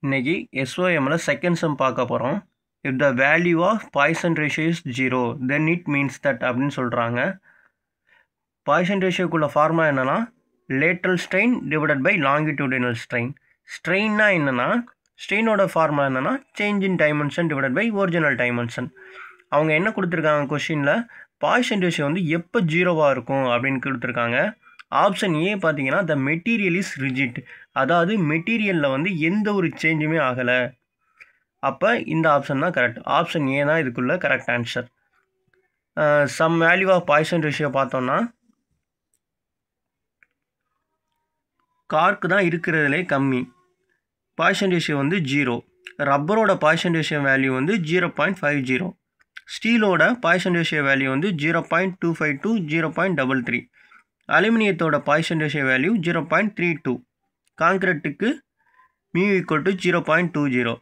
இன்னைக்கு SOMல second sum பார்க்க போகிறோம். If the value of Poisson ratio is 0 then it means that அப்படின்னு சொல்கிறாங்க. பாய்சன் ரேஷியோக்குள்ள ஃபார்முலா என்னன்னா lateral strain divided by longitudinal strain. ஸ்ட்ரெயின்னா என்னன்னா ஸ்ட்ரெயினோட ஃபார்முலா என்னன்னா change in dimension divided by original dimension. அவங்க என்ன கொடுத்துருக்காங்க கொஷினில் பாய்சன் ரேஷியோ வந்து எப்போ ஜீரோவாக இருக்கும் அப்படின்னு கொடுத்துருக்காங்க. ஆப்ஷன் ஏ பார்த்தீங்கன்னா த மெட்டீரியல் இஸ் ரிஜிட், அதாவது மெட்டீரியலில் வந்து எந்த ஒரு சேஞ்சுமே ஆகலை. அப்போ இந்த ஆப்ஷன் தான் கரெக்ட். ஆப்ஷன் ஏ தான் இதுக்குள்ள correct answer. Sum value of Poisson ratio பார்த்தோம்னா கார்க்கு தான் இருக்கிறதுலே கம்மி, பாய்சன் ரேஷியோ வந்து 0. ரப்பரோட பாய்சன் ரேஷியோ வேல்யூ வந்து 0.50. ஸ்டீலோட பாய்சன் ரேஷியோ வேல்யூ வந்து 0.25 to 0.33. அலுமினியத்தோட பாய்சன் ரேஷியோ வேல்யூ 0.32. கான்கிரீட்டுக்கு μ = 0.20.